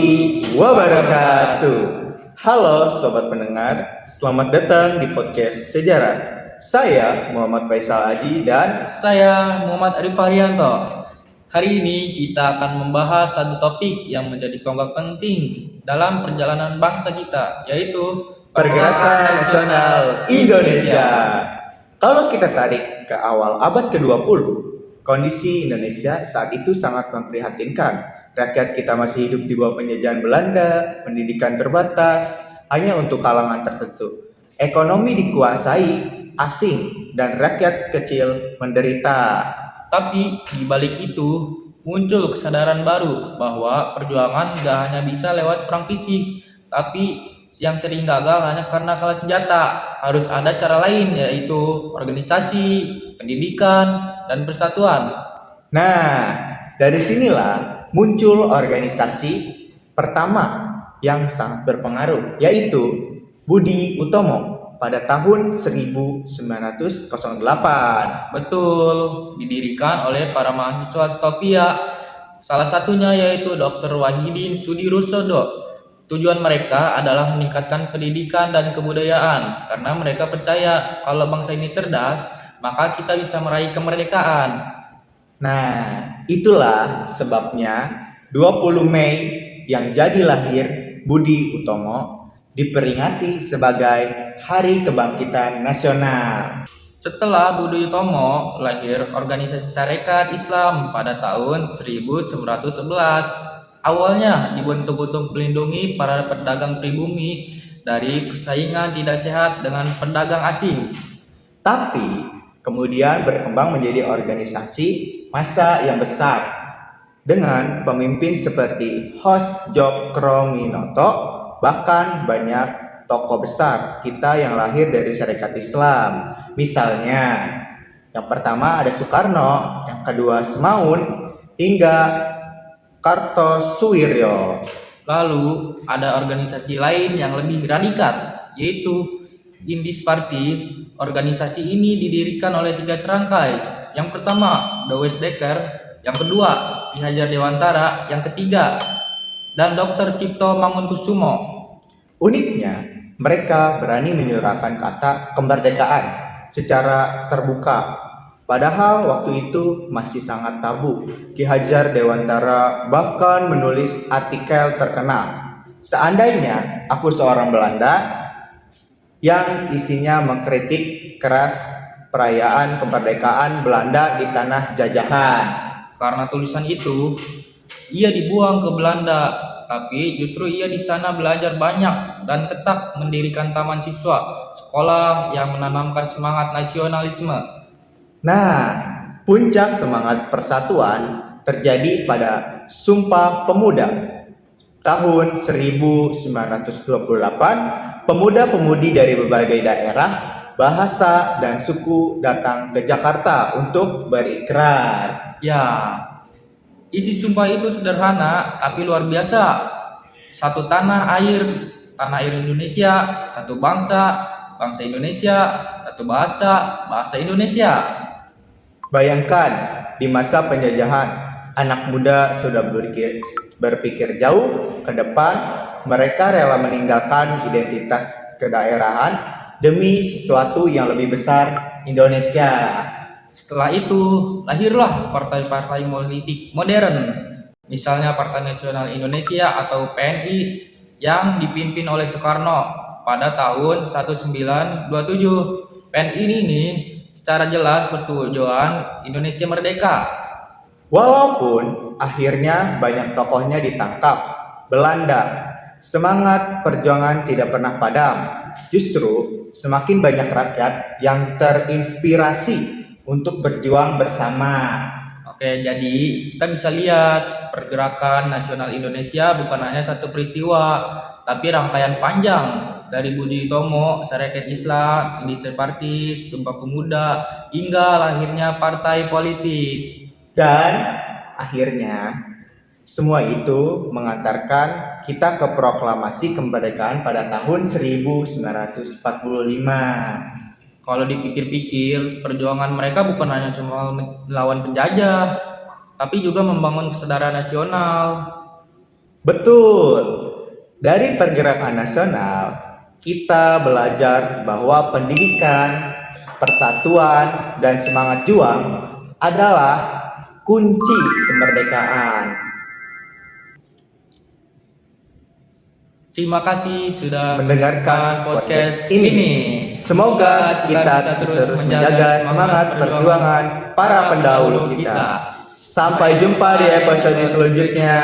warahmatullahi wabarakatuh. Halo sobat pendengar, selamat datang di podcast Sejarah. Saya Muhammad Faisal Aji dan Saya Muhammad Arif Haryanto. Hari ini kita akan membahas satu topik yang menjadi tonggak penting dalam perjalanan bangsa kita, yaitu Pergerakan Nasional Indonesia. Kalau kita tarik ke awal abad ke-20, kondisi Indonesia saat itu sangat memprihatinkan. Rakyat kita masih hidup di bawah penjajahan Belanda, pendidikan terbatas, hanya untuk kalangan tertentu. Ekonomi dikuasai asing dan rakyat kecil menderita. Tapi di balik itu muncul kesadaran baru bahwa perjuangan gak hanya bisa lewat perang fisik, tapi yang sering gagal hanya karena kalah senjata. Harus ada cara lain, yaitu organisasi, pendidikan, dan persatuan. Nah, dari sinilah muncul organisasi pertama yang sangat berpengaruh, yaitu Budi Utomo pada tahun 1908. Betul, didirikan oleh para mahasiswa Stovia. Salah satunya yaitu Dr. Wahidin Sudirosodo. Tujuan mereka adalah meningkatkan pendidikan dan kebudayaan karena mereka percaya kalau bangsa ini cerdas, maka kita bisa meraih kemerdekaan. Nah, itulah sebabnya 20 Mei yang jadi lahir Budi Utomo diperingati sebagai Hari Kebangkitan Nasional. Setelah Budi Utomo lahir organisasi Sarekat Islam pada tahun 1911. Awalnya dibentuk untuk melindungi para pedagang pribumi dari persaingan tidak sehat dengan pedagang asing. Tapi kemudian berkembang menjadi organisasi massa yang besar dengan pemimpin seperti Hos Djokroaminoto, bahkan banyak tokoh besar kita yang lahir dari Sarekat Islam. Misalnya, yang pertama ada Soekarno, yang kedua Semaun, hingga Kartosuwiryo. Lalu ada organisasi lain yang lebih radikal, yaitu Indis Party. Organisasi ini didirikan oleh 3 serangkai. Yang pertama, Dawes Becker, yang kedua, Ki Hajar Dewantara, yang ketiga, dan Dr. Cipto Mangunkusumo. Uniknya, mereka berani menyuarakan kata kemerdekaan secara terbuka. Padahal waktu itu masih sangat tabu. Ki Hajar Dewantara bahkan menulis artikel terkenal, "Seandainya aku seorang Belanda," yang isinya mengkritik keras perayaan kemerdekaan Belanda di tanah jajahan. Karena tulisan itu, ia dibuang ke Belanda, tapi justru ia di sana belajar banyak dan tetap mendirikan taman siswa, sekolah yang menanamkan semangat nasionalisme. Nah, puncak semangat persatuan terjadi pada Sumpah Pemuda. Tahun 1928, pemuda-pemudi dari berbagai daerah, bahasa, dan suku datang ke Jakarta untuk berikrar. Ya, isi sumpah itu sederhana tapi luar biasa. Satu tanah air Indonesia, satu bangsa, bangsa Indonesia, satu bahasa, bahasa Indonesia. Bayangkan, di masa penjajahan, anak muda sudah berpikir jauh ke depan. Mereka rela meninggalkan identitas kedaerahan demi sesuatu yang lebih besar, Indonesia. Setelah itu, lahirlah partai-partai politik modern. Misalnya Partai Nasional Indonesia atau PNI yang dipimpin oleh Soekarno pada tahun 1927. PNI ini secara jelas bertujuan Indonesia merdeka. Walaupun akhirnya banyak tokohnya ditangkap Belanda, semangat perjuangan tidak pernah padam. Justru semakin banyak rakyat yang terinspirasi untuk berjuang bersama. Oke, jadi kita bisa lihat pergerakan nasional Indonesia bukan hanya satu peristiwa, tapi rangkaian panjang dari Budi Utomo, Sarekat Islam, Indis Party, Sumpah Pemuda, hingga lahirnya partai politik. Dan akhirnya semua itu mengantarkan kita ke proklamasi kemerdekaan pada tahun 1945. Kalau dipikir-pikir, perjuangan mereka bukan hanya cuma melawan penjajah, tapi juga membangun kesadaran nasional. Betul. Dari pergerakan nasional, kita belajar bahwa pendidikan, persatuan, dan semangat juang adalah kunci kemerdekaan. Terima kasih sudah Mendengarkan podcast podcast ini. Semoga kita terus menjaga semangat perjuangan para pendahulu kita. Sampai jumpa di episode selanjutnya.